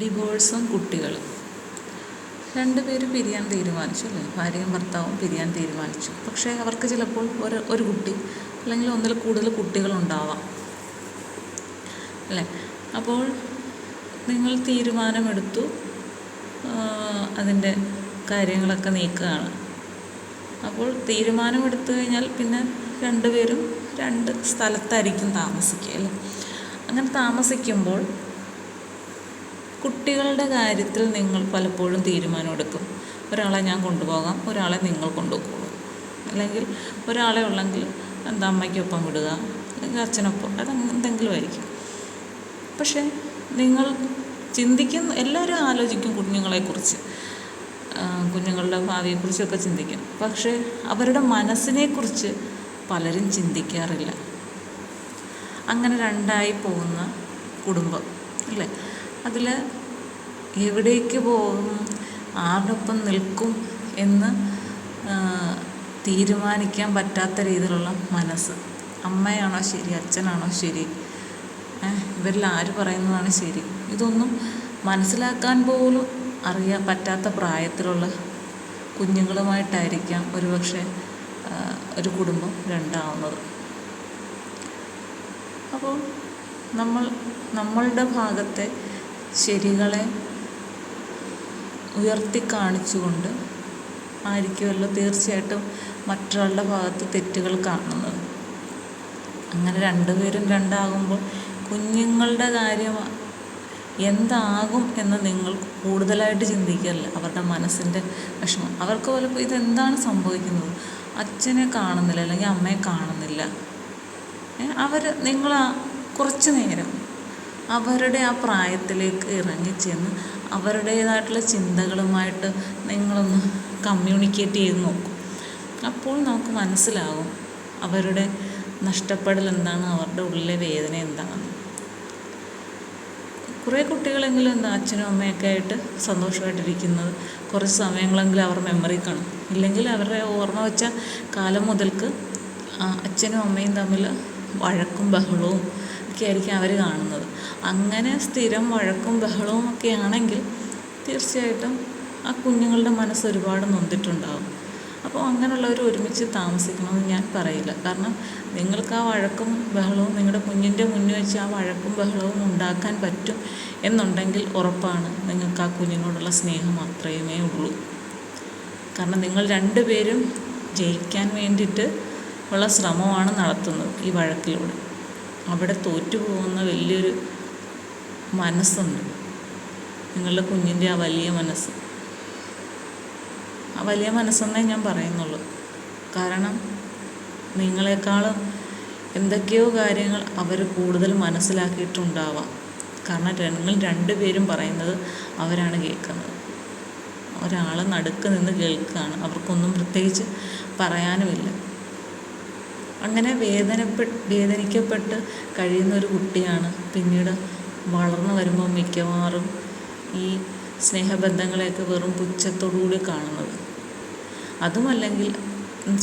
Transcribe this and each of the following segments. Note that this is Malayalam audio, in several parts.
ഡിവോഴ്സും കുട്ടികളും. രണ്ടുപേരും പിരിയാൻ തീരുമാനിച്ചു അല്ലേ, ഭാര്യയും ഭർത്താവും പിരിയാൻ തീരുമാനിച്ചു. പക്ഷേ അവർക്ക് ചിലപ്പോൾ ഒരു കുട്ടി അല്ലെങ്കിൽ ഒന്നിൽ കൂടുതൽ കുട്ടികളുണ്ടാവാം അല്ലേ. അപ്പോൾ നിങ്ങൾ തീരുമാനമെടുത്തു, അതിൻ്റെ കാര്യങ്ങളൊക്കെ നീക്കുകയാണ്. അപ്പോൾ തീരുമാനമെടുത്തു കഴിഞ്ഞാൽ പിന്നെ രണ്ടുപേരും രണ്ട് സ്ഥലത്തായിരിക്കും താമസിക്കുക അല്ലേ. അങ്ങനെ താമസിക്കുമ്പോൾ കുട്ടികളുടെ കാര്യത്തിൽ നിങ്ങൾ പലപ്പോഴും തീരുമാനമെടുക്കും. ഒരാളെ ഞാൻ കൊണ്ടുപോകാം, ഒരാളെ നിങ്ങൾ കൊണ്ടുപോകുള്ളൂ, അല്ലെങ്കിൽ ഒരാളെ ഉള്ളെങ്കിൽ എന്താ അമ്മയ്ക്കൊപ്പം വിടുക, അല്ലെങ്കിൽ അച്ഛനൊപ്പം, എന്തെങ്കിലും ആയിരിക്കും. പക്ഷേ നിങ്ങൾ എല്ലാവരും ആലോചിക്കും കുഞ്ഞുങ്ങളെക്കുറിച്ച്, കുഞ്ഞുങ്ങളുടെ ഭാവിയെക്കുറിച്ചൊക്കെ ചിന്തിക്കും. പക്ഷേ അവരുടെ മനസ്സിനെക്കുറിച്ച് പലരും ചിന്തിക്കാറില്ല. അങ്ങനെ രണ്ടായി പോകുന്ന കുടുംബം അല്ലേ, അതിൽ എവിടേക്ക് പോകും, ആരോടൊപ്പം നിൽക്കും എന്ന് തീരുമാനിക്കാൻ പറ്റാത്ത രീതിയിലുള്ള മനസ്സ്. അമ്മയാണോ ശരി, അച്ഛനാണോ ശരി, ഇവരിൽ ആര് പറയുന്നതാണ് ശരി, ഇതൊന്നും മനസ്സിലാക്കാൻ പോലും പറ്റാത്ത പ്രായത്തിലുള്ള കുഞ്ഞുങ്ങളുമായിട്ടായിരിക്കാം ഒരുപക്ഷെ ഒരു കുടുംബം രണ്ടാവുന്നത്. അപ്പോൾ നമ്മളുടെ ഭാഗത്തെ ശരികളെ ഉയർത്തിക്കാണിച്ചുകൊണ്ട് ആയിരിക്കുമല്ലോ തീർച്ചയായിട്ടും മറ്റൊരാളുടെ ഭാഗത്ത് തെറ്റുകൾ കാണുന്നത്. അങ്ങനെ രണ്ടുപേരും രണ്ടാകുമ്പോൾ കുഞ്ഞുങ്ങളുടെ കാര്യം എന്താകും എന്ന് നിങ്ങൾ കൂടുതലായിട്ട് ചിന്തിക്കല്ല. അവരുടെ മനസ്സിൻ്റെ വിഷമം, അവർക്ക് പലപ്പോൾ ഇതെന്താണ് സംഭവിക്കുന്നത്, അച്ഛനെ കാണുന്നില്ല അല്ലെങ്കിൽ അമ്മയെ കാണുന്നില്ല. നിങ്ങൾ കുറച്ച് നേരം അവരുടെ ആ പ്രായത്തിലേക്ക് ഇറങ്ങിച്ചെന്ന് അവരുടേതായിട്ടുള്ള ചിന്തകളുമായിട്ട് നിങ്ങളൊന്ന് കമ്മ്യൂണിക്കേറ്റ് ചെയ്ത് നോക്കും. അപ്പോൾ നമുക്ക് മനസ്സിലാകും അവരുടെ നഷ്ടപ്പെടൽ എന്താണ്, അവരുടെ ഉള്ളിലെ വേദന എന്താണെന്ന്. കുറേ കുട്ടികളെങ്കിലും അച്ഛനും അമ്മയൊക്കെ ആയിട്ട് സന്തോഷമായിട്ടിരിക്കുന്നത് കുറച്ച് സമയങ്ങളെങ്കിലും അവർ മെമ്മറി കാണും. ഇല്ലെങ്കിൽ അവരുടെ ഓർമ്മ വെച്ച കാലം മുതൽക്ക് അച്ഛനും അമ്മയും തമ്മിൽ വഴക്കും ബഹളവും ഒക്കെ ആയിരിക്കും അവർ കാണുന്നത്. അങ്ങനെ സ്ഥിരം വഴക്കും ബഹളവും ഒക്കെ ആണെങ്കിൽ തീർച്ചയായിട്ടും ആ കുഞ്ഞുങ്ങളുടെ മനസ്സ് ഒരുപാട് നൊന്തിട്ടുണ്ടാകും. അപ്പോൾ അങ്ങനെയുള്ളവർ ഒരുമിച്ച് താമസിക്കണമെന്ന് ഞാൻ പറയില്ല. കാരണം നിങ്ങൾക്ക് ആ വഴക്കും ബഹളവും നിങ്ങളുടെ കുഞ്ഞിൻ്റെ മുന്നിൽ വെച്ച് ആ വഴക്കും ബഹളവും ഉണ്ടാക്കാൻ പറ്റും എന്നുണ്ടെങ്കിൽ ഉറപ്പാണ് നിങ്ങൾക്ക് ആ കുഞ്ഞിനോടുള്ള സ്നേഹം അത്രയുമേ ഉള്ളൂ. കാരണം നിങ്ങൾ രണ്ടുപേരും ജയിക്കാൻ വേണ്ടിയിട്ട് ഉള്ള ശ്രമമാണ് നടത്തുന്നത് ഈ വഴക്കിലൂടെ. അവിടെ തോറ്റുപോകുന്ന വലിയൊരു മനസ്സുണ്ട്, നിങ്ങളുടെ കുഞ്ഞിൻ്റെ ആ വലിയ മനസ്സ്. ആ വലിയ മനസ്സെന്നേ ഞാൻ പറയുന്നുള്ളൂ. കാരണം നിങ്ങളെക്കാളും എന്തൊക്കെയോ കാര്യങ്ങൾ അവർ കൂടുതൽ മനസ്സിലാക്കിയിട്ടുണ്ടാവാം. കാരണം നിങ്ങൾ രണ്ടുപേരും പറയുന്നത് അവരാണ് കേൾക്കുന്നത്. ഒരാൾ നടുക്ക് നിന്ന് കേൾക്കുകയാണ്, അവർക്കൊന്നും പ്രത്യേകിച്ച് പറയാനുമില്ല. അങ്ങനെ വേദനിക്കപ്പെട്ട് കഴിയുന്ന ഒരു കുട്ടിയാണ് പിന്നീട് വളർന്നു വരുമ്പോൾ മിക്കവാറും ഈ സ്നേഹബന്ധങ്ങളെയൊക്കെ വെറും പുച്ഛത്തോടുകൂടി കാണുന്നത്. അതുമല്ലെങ്കിൽ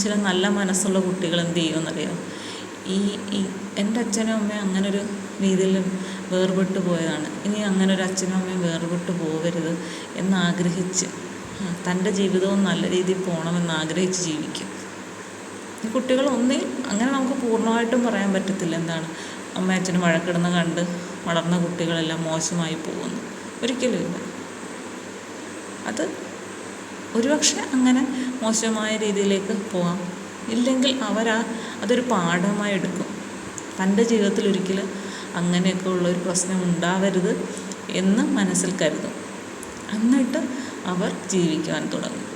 ചില നല്ല മനസ്സുള്ള കുട്ടികൾ എന്ത് ചെയ്യുമെന്നറിയാം, എൻ്റെ അച്ഛനും അമ്മയും അങ്ങനൊരു രീതിയിൽ വേർപെട്ട് പോയതാണ്, ഇനി അങ്ങനെ ഒരു അച്ഛനും അമ്മയും വേർപെട്ട് പോകരുത് എന്നാഗ്രഹിച്ച് തൻ്റെ ജീവിതവും നല്ല രീതിയിൽ പോകണമെന്ന് ആഗ്രഹിച്ച് ജീവിക്കും. ഈ കുട്ടികൾ അങ്ങനെ നമുക്ക് പൂർണ്ണമായിട്ടും പറയാൻ പറ്റത്തില്ല എന്താണ് അമ്മ അച്ഛനും വഴക്കിടുന്ന കണ്ട് വളർന്ന കുട്ടികളെല്ലാം മോശമായി പോകുന്നു, ഒരിക്കലും ഇല്ല. അത് ഒരുപക്ഷെ അങ്ങനെ മോശമായ രീതിയിലേക്ക് പോകാം. ഇല്ലെങ്കിൽ അതൊരു പാഠമായി എടുക്കും. തൻ്റെ ജീവിതത്തിൽ ഒരിക്കലും അങ്ങനെയൊക്കെ ഉള്ളൊരു പ്രശ്നം ഉണ്ടാവരുത് എന്ന് മനസ്സിൽ കരുതും. എന്നിട്ട് അവർ ജീവിക്കാൻ തുടങ്ങും.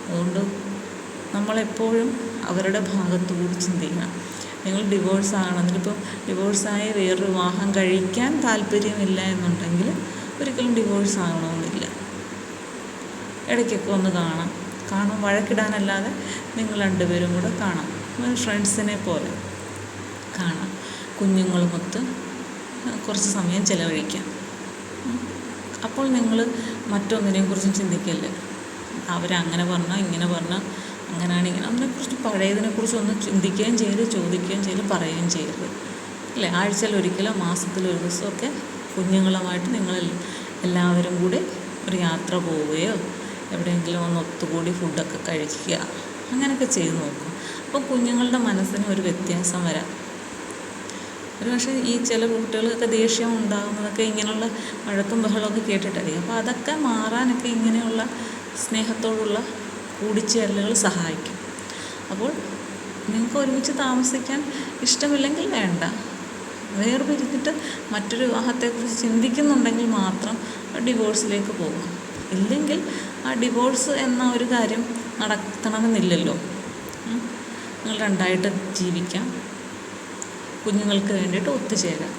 അതുകൊണ്ട് നമ്മളെപ്പോഴും അവരുടെ ഭാഗത്തുകൂടി ചിന്തിക്കണം. നിങ്ങൾ ഡിവോഴ്സ് ആകണം, എന്നിട്ടിപ്പോൾ ഡിവോഴ്സായി വേറൊരു വിവാഹം കഴിക്കാൻ താല്പര്യമില്ല എന്നുണ്ടെങ്കിൽ ഒരിക്കലും ഡിവോഴ്സ് ആകണമെന്നില്ല. ഇടയ്ക്കൊക്കെ ഒന്ന് കാണാം, വഴക്കിടാനല്ലാതെ നിങ്ങൾ രണ്ടുപേരും കൂടെ കാണാം, ഫ്രണ്ട്സിനെ പോലെ കാണാം, കുഞ്ഞുങ്ങളുമൊത്ത് കുറച്ച് സമയം ചിലവഴിക്കാം. അപ്പോൾ നിങ്ങൾ മറ്റൊന്നിനെക്കുറിച്ചും ചിന്തിക്കില്ല, അവരങ്ങനെ പറഞ്ഞാൽ ഇങ്ങനെ പറഞ്ഞാൽ അങ്ങനെയാണ് ഇങ്ങനെ, അതിനെക്കുറിച്ച് പഴയതിനെക്കുറിച്ച് ഒന്ന് ചിന്തിക്കുകയും ചെയ്ത് ചോദിക്കുകയും ചെയ്ത് പറയുകയും ചെയ്യരുത് അല്ലേ. ആഴ്ചയിൽ ഒരിക്കലോ മാസത്തിലൊരു ദിവസമൊക്കെ കുഞ്ഞുങ്ങളുമായിട്ട് നിങ്ങൾ എല്ലാവരും കൂടി ഒരു യാത്ര പോവുകയോ എവിടെയെങ്കിലും ഒന്ന് ഒത്തുകൂടി ഫുഡൊക്കെ കഴിക്കുക, അങ്ങനെയൊക്കെ ചെയ്ത് നോക്കും. അപ്പോൾ കുഞ്ഞുങ്ങളുടെ മനസ്സിന് ഒരു വ്യത്യാസം വരാം. ഒരു പക്ഷേ ഈ ചില കുട്ടികൾക്കൊക്കെ ദേഷ്യം ഉണ്ടാകുന്നതൊക്കെ ഇങ്ങനെയുള്ള വഴക്കും ബഹളമൊക്കെ കേട്ടിട്ടായിരിക്കും. അപ്പോൾ അതൊക്കെ മാറാനൊക്കെ ഇങ്ങനെയുള്ള സ്നേഹത്തോടുള്ള കൂടിച്ചേരലുകൾ സഹായിക്കും. അപ്പോൾ നിങ്ങൾക്ക് ഒരുമിച്ച് താമസിക്കാൻ ഇഷ്ടമില്ലെങ്കിൽ വേണ്ട, വേർപിരിഞ്ഞിട്ട് മറ്റൊരു വിവാഹത്തെക്കുറിച്ച് ചിന്തിക്കുന്നുണ്ടെങ്കിൽ മാത്രം ഡിവോഴ്സിലേക്ക് പോകും. ഇല്ലെങ്കിൽ ആ ഡിവോഴ്സ് എന്ന ഒരു കാര്യം നടത്തണമെന്നില്ലല്ലോ. നിങ്ങൾ രണ്ടായിട്ട് ജീവിക്കാം, കുഞ്ഞുങ്ങൾക്ക് വേണ്ടിയിട്ട് ഒത്തുചേരാം.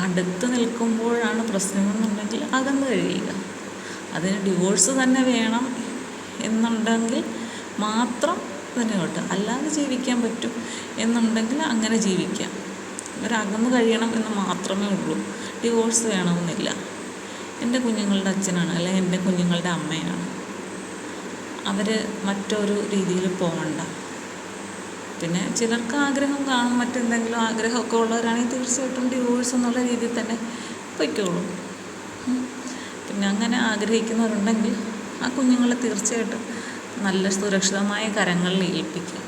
അടുത്ത് നിൽക്കുമ്പോഴാണ് പ്രശ്നമെന്നുണ്ടെങ്കിൽ അകന്ന് കഴിയുക. അതിന് ഡിവോഴ്സ് തന്നെ വേണം എന്നുണ്ടെങ്കിൽ മാത്രം തന്നെ കേട്ടോ, അല്ലാതെ ജീവിക്കാൻ പറ്റും എന്നുണ്ടെങ്കിൽ അങ്ങനെ ജീവിക്കാം. ഇവരകന്ന് കഴിയണം എന്ന് മാത്രമേ ഉള്ളൂ, ഡിവോഴ്സ് വേണമെന്നില്ല. എൻ്റെ കുഞ്ഞുങ്ങളുടെ അച്ഛനാണ് അല്ലെങ്കിൽ എൻ്റെ കുഞ്ഞുങ്ങളുടെ അമ്മയാണ്, അവർ മറ്റൊരു രീതിയിൽ പോകണ്ട. പിന്നെ ചിലർക്ക് ആഗ്രഹം കാണും, മറ്റെന്തെങ്കിലും ആഗ്രഹമൊക്കെ ഉള്ളവരാണെങ്കിൽ തീർച്ചയായിട്ടും ഡിവോഴ്സ് എന്നുള്ള രീതിയിൽ തന്നെ പൊയ്ക്കോളും. പിന്നെ അങ്ങനെ ആഗ്രഹിക്കുന്നവരുണ്ടെങ്കിൽ ആ കുഞ്ഞുങ്ങളെ തീർച്ചയായിട്ടും നല്ല സുരക്ഷിതമായ കരങ്ങളിൽ ഏൽപ്പിക്കുക.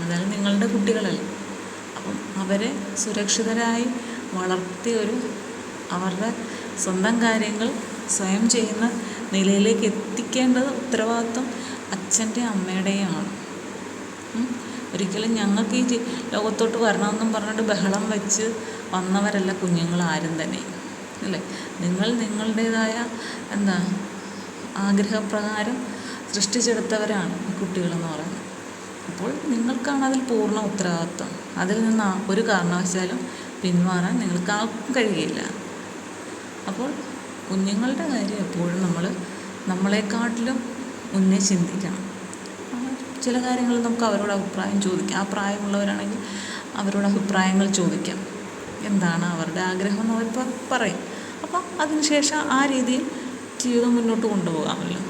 അതായത് നിങ്ങളുടെ കുട്ടികളല്ല. അപ്പം അവരെ സുരക്ഷിതരായി വളർത്തി അവരുടെ സ്വന്തം കാര്യങ്ങൾ സ്വയം ചെയ്യുന്ന നിലയിലേക്ക് എത്തിക്കേണ്ടത് ഉത്തരവാദിത്വം അച്ഛൻ്റെയും അമ്മയുടെയുമാണ്. ഒരിക്കലും ഞങ്ങൾക്ക് ഈ ലോകത്തോട്ട് വരണമെന്നും പറഞ്ഞിട്ട് ബഹളം വെച്ച് വന്നവരല്ല കുഞ്ഞുങ്ങൾ ആരും തന്നെ, അല്ലേ? നിങ്ങൾ നിങ്ങളുടേതായ ആഗ്രഹപ്രകാരം സൃഷ്ടിച്ചെടുത്തവരാണ് കുട്ടികളെന്ന് പറയുന്നത്. അപ്പോൾ നിങ്ങൾക്കാണ് അതിൽ പൂർണ്ണ ഉത്തരവാദിത്വം. അതിൽ നിന്ന് ഒരു കാരണവശാലും പിന്മാറാൻ നിങ്ങൾക്ക് ആർക്കും കഴിയില്ല. അപ്പോൾ കുഞ്ഞുങ്ങളുടെ കാര്യം എപ്പോഴും നമ്മളെക്കാട്ടിലും മുന്നേ ചിന്തിക്കണം. ചില കാര്യങ്ങൾ നമുക്ക് അവരോട് അഭിപ്രായം ചോദിക്കാം. ആ പ്രായമുള്ളവരാണെങ്കിൽ അവരോട് അഭിപ്രായങ്ങൾ ചോദിക്കാം. എന്താണ് അവരുടെ ആഗ്രഹം എന്ന് അവർ പറയും. അപ്പം അതിനുശേഷം ആ രീതിയിൽ ജീവിതം മുന്നോട്ട് കൊണ്ടുപോകാമല്ലോ.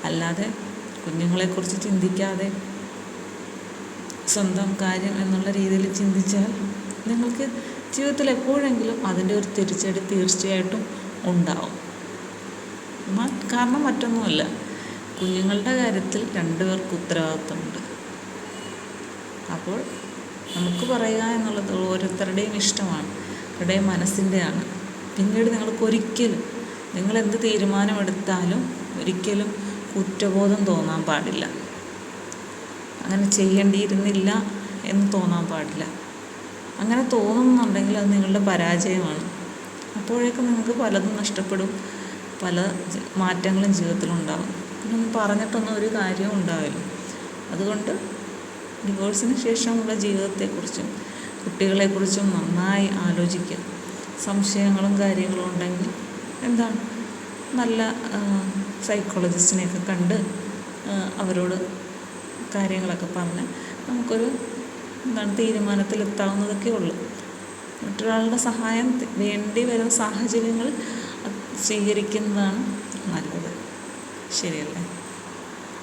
അല്ലാതെ കുഞ്ഞുങ്ങളെക്കുറിച്ച് ചിന്തിക്കാതെ സ്വന്തം കാര്യം എന്നുള്ള രീതിയിൽ ചിന്തിച്ചാൽ നിങ്ങൾക്ക് ജീവിതത്തിൽ എപ്പോഴെങ്കിലും അതിൻ്റെ ഒരു തിരിച്ചടി തീർച്ചയായിട്ടും ഉണ്ടാവും. കാരണം മറ്റൊന്നുമല്ല, കുഞ്ഞുങ്ങളുടെ കാര്യത്തിൽ രണ്ടുപേർക്ക് ഉത്തരവാദിത്വമുണ്ട്. അപ്പോൾ നമുക്ക് പറയുക എന്നുള്ളത് ഓരോരുത്തരുടെയും ഇഷ്ടമാണ്, അവരുടെയും മനസ്സിൻ്റെയാണ്. പിന്നീട് നിങ്ങൾ എന്ത് തീരുമാനമെടുത്താലും ഒരിക്കലും കുറ്റബോധം തോന്നാൻ പാടില്ല. അങ്ങനെ ചെയ്യേണ്ടിയിരുന്നില്ല എന്ന് തോന്നാൻ പാടില്ല. അങ്ങനെ തോന്നുന്നുണ്ടെങ്കിൽ അത് നിങ്ങളുടെ പരാജയമാണ്. അപ്പോഴേക്കും നിങ്ങൾക്ക് പലതും നഷ്ടപ്പെടും, പല മാറ്റങ്ങളും ജീവിതത്തിലുണ്ടാകും. പിന്നെ പറഞ്ഞിട്ടൊന്നും ഒരു കാര്യവും ഉണ്ടാവില്ല. അതുകൊണ്ട് ഡിവോഴ്സിന് ശേഷമുള്ള ജീവിതത്തെക്കുറിച്ചും കുട്ടികളെക്കുറിച്ചും നന്നായി ആലോചിക്കുക. സംശയങ്ങളും കാര്യങ്ങളും ഉണ്ടെങ്കിൽ നല്ല സൈക്കോളജിസ്റ്റിനെയൊക്കെ കണ്ട് അവരോട് കാര്യങ്ങളൊക്കെ പറഞ്ഞ് നമുക്കൊരു തീരുമാനത്തിലെത്താവുന്നതൊക്കെ ഉള്ളൂ. മറ്റൊരാളുടെ സഹായം വേണ്ടി വരുന്ന സാഹചര്യങ്ങൾ സ്വീകരിക്കുന്നതാണ് നല്ലത്. ശരിയല്ലേ?